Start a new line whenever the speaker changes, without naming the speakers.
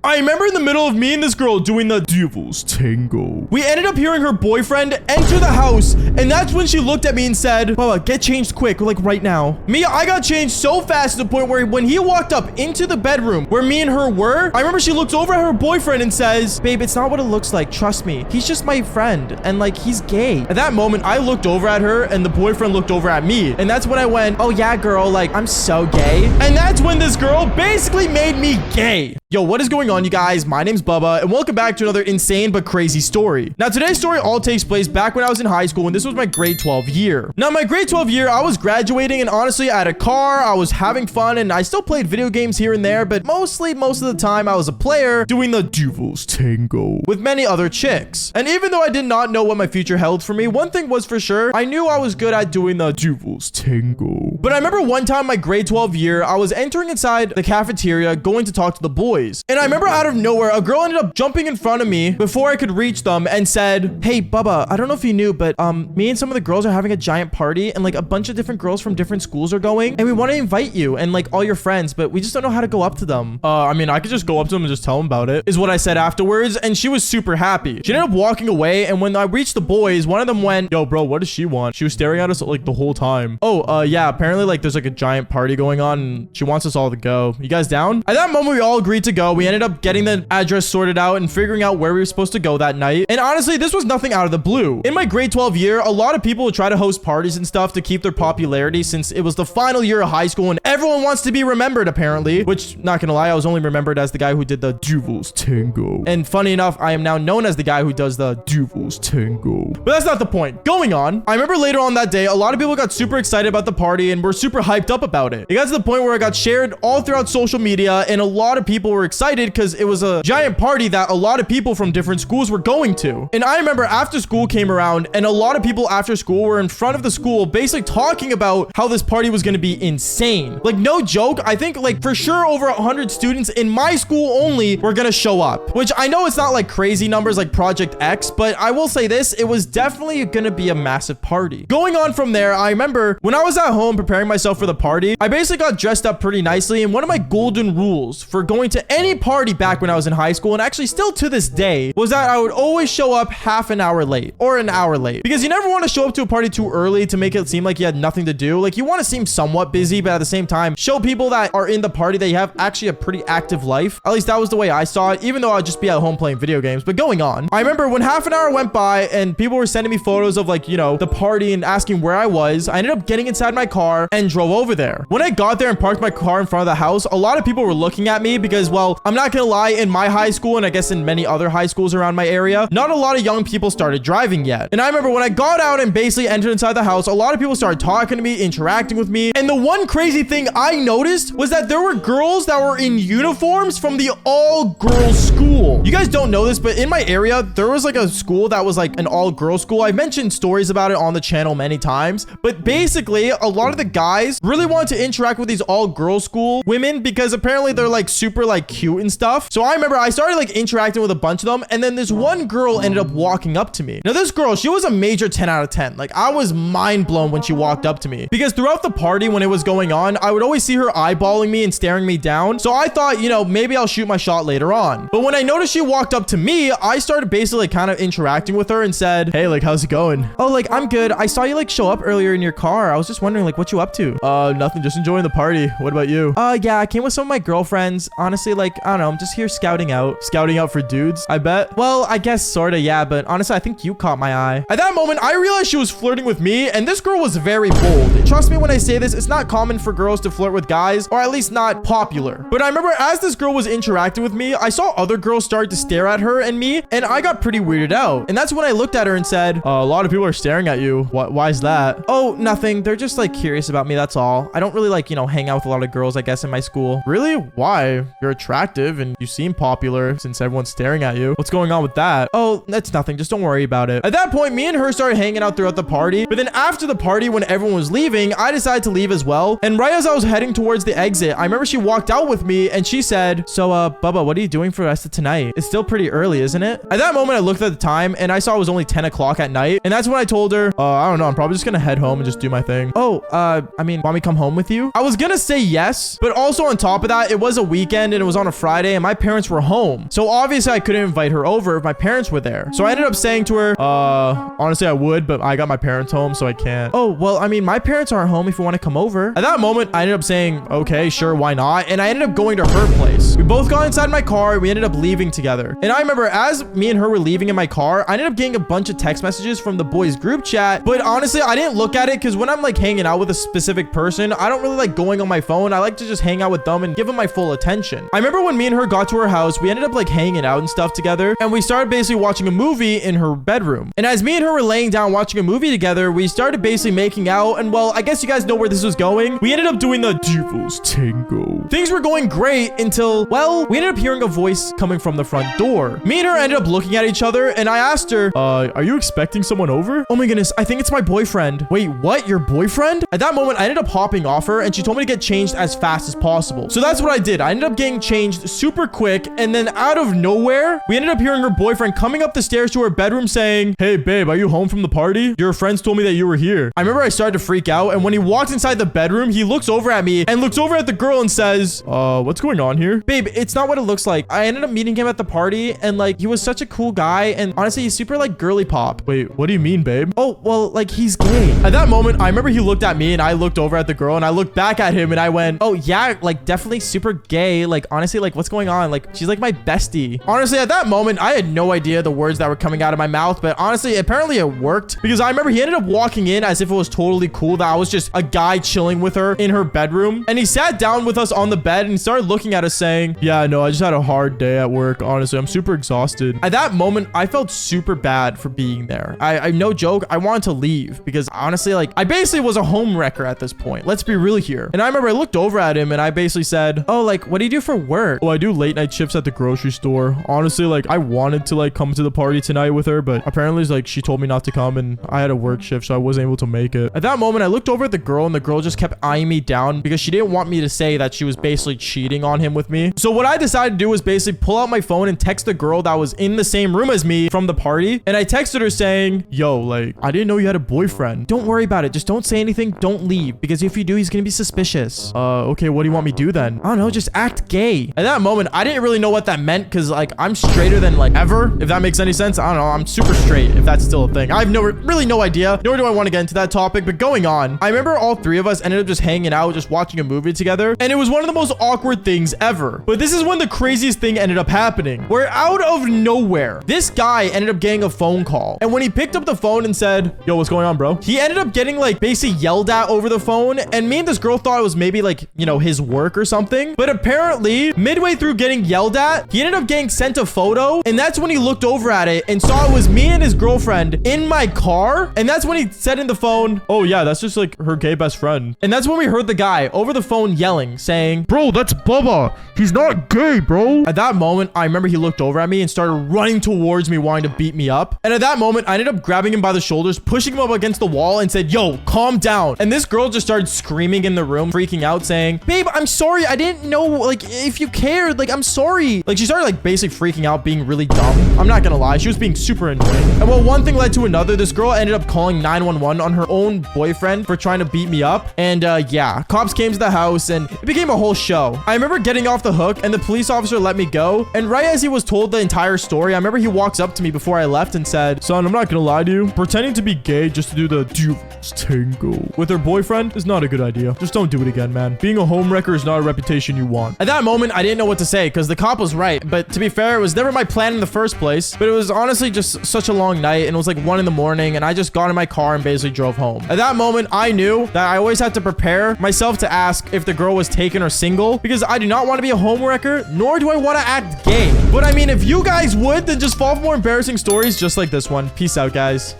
I remember in the middle of me and this girl doing the devil's tango, we ended up hearing her boyfriend enter the house, and that's when she looked at me and said, Bubba, get changed quick, like right now. I got changed so fast to the point where when he walked up into the bedroom where me and her were, I remember she looks over at her boyfriend and says, babe, it's not what it looks like. Trust me. He's just my friend, and like, he's gay. At that moment, I looked over at her and the boyfriend looked over at me, and that's when I went, oh yeah, girl, like, I'm so gay. And that's when this girl basically made me gay. Yo, what is going on, you guys? My name's Bubba, and welcome back to another insane but crazy story. Now, today's story all takes place back when I was in high school, and this was my grade 12 year. Now, my grade 12 year, I was graduating, and honestly, I had a car, I was having fun, and I still played video games here and there, but most of the time, I was a player doing the devil's tango with many other chicks. And even though I did not know what my future held for me, one thing was for sure, I knew I was good at doing the devil's tango. But I remember one time my grade 12 year, I was entering inside the cafeteria, going to talk to the boys. And I remember out of nowhere, a girl ended up jumping in front of me before I could reach them and said, hey, Bubba, I don't know if you knew, but me and some of the girls are having a giant party, and like a bunch of different girls from different schools are going, and we want to invite you and like all your friends, but we just don't know how to go up to them. I mean, I could just go up to them and just tell them about it, is what I said afterwards, and she was super happy. She ended up walking away, and when I reached the boys, one of them went, yo, bro, what does she want? She was staring at us like the whole time. Oh, yeah, apparently like there's like a giant party going on, and she wants us all to go. You guys down? At that moment, we all agreed to go. We ended up getting the address sorted out and figuring out where we were supposed to go that night. And honestly, this was nothing out of the blue. In my grade 12 year, a lot of people would try to host parties and stuff to keep their popularity, since it was the final year of high school and everyone wants to be remembered apparently, which, not gonna lie, I was only remembered as the guy who did the devil's tango. And funny enough, I am now known as the guy who does the devil's tango. But that's not the point. Going on, I remember later on that day, a lot of people got super excited about the party and were super hyped up about it. It got to the point where it got shared all throughout social media, and a lot of people were excited because it was a giant party that a lot of people from different schools were going to. And I remember after school came around, and a lot of people after school were in front of the school basically talking about how this party was going to be insane. Like, no joke, I think like for sure over 100 students in my school only were going to show up, which I know it's not like crazy numbers like Project X, but I will say this, it was definitely going to be a massive party. Going on from there, I remember when I was at home preparing myself for the party, I basically got dressed up pretty nicely, and one of my golden rules for going to any party back when I was in high school, and actually still to this day, was that I would always show up half an hour late or an hour late, because you never want to show up to a party too early to make it seem like you had nothing to do. Like, you want to seem somewhat busy, but at the same time, show people that are in the party that you have actually a pretty active life. At least that was the way I saw it, even though I'd just be at home playing video games. But going on, I remember when half an hour went by and people were sending me photos of like, you know, the party and asking where I was, I ended up getting inside my car and drove over there. When I got there and parked my car in front of the house, a lot of people were looking at me because, well, I'm not gonna lie, in my high school, and I guess in many other high schools around my area, not a lot of young people started driving yet. And I remember when I got out and basically entered inside the house, a lot of people started talking to me, interacting with me. And the one crazy thing I noticed was that there were girls that were in uniforms from the all-girls school. You guys don't know this, but in my area, there was like a school that was like an all-girls school. I've mentioned stories about it on the channel many times, but basically a lot of the guys really wanted to interact with these all-girls school women because apparently they're like super like cute and stuff. So I remember I started like interacting with a bunch of them, and then this one girl ended up walking up to me. Now this girl, she was a major 10 out of 10. Like, I was mind blown when she walked up to me, because throughout the party when it was going on, I would always see her eyeballing me and staring me down. So I thought, you know, maybe I'll shoot my shot later on. But when I noticed she walked up to me, I started basically kind of interacting with her and said, hey, like, how's it going? Oh, like, I'm good. I saw you like show up earlier in your car. I was just wondering like what you up to. Nothing, just enjoying the party. What about you? Yeah, I came with some of my girlfriends. Honestly, like, I don't know, I'm just here scouting out. Scouting out for dudes, I bet. Well, I guess sorta, yeah, but honestly, I think you caught my eye. At that moment, I realized she was flirting with me, and this girl was very bold. Trust me when I say this, it's not common for girls to flirt with guys, or at least not popular. But I remember as this girl was interacting with me, I saw other girls start to stare at her and me, and I got pretty weirded out. And that's when I looked at her and said, a lot of people are staring at you. Why is that? Oh, nothing. They're just like curious about me, that's all. I don't really like, you know, hang out with a lot of girls, I guess, in my school. Really? Why? You're attractive and you seem popular since everyone's staring at you. What's going on with that? Oh, that's nothing. Just don't worry about it. At that point, me and her started hanging out throughout the party. But then after the party, when everyone was leaving, I decided to leave as well. And right as I was heading towards the exit, I remember she walked out with me and she said, so, Bubba, what are you doing for the rest of tonight? It's still pretty early, isn't it? At that moment, I looked at the time and I saw it was only 10 o'clock at night. And that's when I told her, I don't know, I'm probably just gonna head home and just do my thing. Oh, I mean, want me to come home with you? I was gonna say yes, but also on top of that, it was a weekend and it was on a Friday. birthday and my parents were home. So obviously I couldn't invite her over if my parents were there. So I ended up saying to her, honestly I would, but I got my parents home, so I can't. Oh, well, I mean, my parents aren't home if you want to come over. At that moment, I ended up saying, okay, sure, why not? And I ended up going to her place. We both got inside my car. We ended up leaving together. And I remember as me and her were leaving in my car, I ended up getting a bunch of text messages from the boys group chat. But honestly, I didn't look at it because when I'm like hanging out with a specific person, I don't really like going on my phone. I like to just hang out with them and give them my full attention. I remember when me and her got to her house, we ended up like hanging out and stuff together. And we started basically watching a movie in her bedroom. And as me and her were laying down watching a movie together, we started basically making out. And well, I guess you guys know where this was going. We ended up doing the Devil's Tango. Things were going great until, well, we ended up hearing a voice coming from the front door. Me and her ended up looking at each other and I asked her, are you expecting someone over? Oh my goodness, I think it's my boyfriend. Wait, what? Your boyfriend? At that moment, I ended up hopping off her and she told me to get changed as fast as possible. So that's what I did. I ended up getting changed super quick and then out of nowhere, we ended up hearing her boyfriend coming up the stairs to her bedroom saying, hey babe, are you home from the party? Your friends told me that you were here. I remember I started to freak out and when he walked inside the bedroom, he looks over at me and looks over at the girl and says, what's going on here? Babe, it's not what it looks like. I ended up meeting him at the party and like he was such a cool guy and honestly he's super like girly pop. Wait, what do you mean, babe? Oh, well, like he's gay. At that moment, I remember he looked at me and I looked over at the girl and I looked back at him and I went, oh yeah, like definitely super gay. Like honestly, like what's going on? Like she's like my bestie. Honestly, at that moment, I had no idea the words that were coming out of my mouth, but honestly, apparently it worked because I remember he ended up walking in as if it was totally cool that I was just a guy chilling with her in her bedroom. And he sat down with us on the bed and started looking at us saying, yeah, no, I just had a hard day at work. Honestly, I'm super exhausted. At that moment, I felt super bad for being there. I no joke, I wanted to leave because honestly, like I basically was a home wrecker at this point. Let's be real here. And I remember I looked over at him and I basically said, oh, like, what do you do for work? Oh, I do late night shifts at the grocery store. Honestly, like I wanted to like come to the party tonight with her, but apparently like she told me not to come and I had a work shift, so I wasn't able to make it. At that moment, I looked over at the girl and the girl just kept eyeing me down because she didn't want me to say that she was basically cheating on him with me. So what I decided to do was basically pull out my phone and text the girl that was in the same room as me from the party. And I texted her saying, yo, like, I didn't know you had a boyfriend. Don't worry about it. Just don't say anything. Don't leave. Because if you do, he's gonna be suspicious. Okay, what do you want me to do then? I don't know. Just act gay. At that moment, I didn't really know what that meant because like I'm straighter than like ever, if that makes any sense. I don't know. I'm super straight, if that's still a thing. I have really no idea, nor do I want to get into that topic, but going on, I remember all three of us ended up just hanging out, just watching a movie together. And it was one of the most awkward things ever. But this is when the craziest thing ended up happening, where out of nowhere, this guy ended up getting a phone call. And when he picked up the phone and said, yo, what's going on, bro? He ended up getting like basically yelled at over the phone. And me and this girl thought it was maybe like, you know, his work or something. But apparently midway through getting yelled at, he ended up getting sent a photo. And that's when he looked over at it and saw it was me and his girlfriend in my car. And that's when he said in the phone, oh yeah, that's just like her gay best friend. And that's when we heard the guy over the phone yelling, saying, bro, that's Bubba. He's not gay, bro. At that moment, I remember he looked over at me and started running towards me, wanting to beat me up. And at that moment, I ended up grabbing him by the shoulders, pushing him up against the wall and said, yo, calm down. And this girl just started screaming in the room, freaking out, saying, babe, I'm sorry. I didn't know, like, if you cared, like, I'm sorry. Like, she started, like, basically freaking out, being really dumb. I'm not gonna lie. She was being super annoying. And well, one thing led to another. This girl ended up calling 911 on her own boyfriend for trying to beat me up. And yeah, cops came to the house and it became a whole show. I remember getting off the hook and the police officer let me go. And right as he was told the entire story, I remember he walks up to me before I left and said, son, I'm not gonna lie to you. Pretending to be gay just to do the Devil's Tango with her boyfriend is not a good idea. Just don't do it again, man. Being a home wrecker is not a reputation you want. At that moment, I didn't know what to say because the cop was right. But to be fair, it was never my plan in the first place. But it was honestly just such a long night and it was like 1 in the morning and I just got in my car and basically drove home. At that moment, I knew that I always had to prepare myself to ask if the girl was taken or single because I do not want to be a home wrecker, nor do I want to act gay. But I mean, if you guys would, then just follow for more embarrassing stories just like this one. Peace out, guys.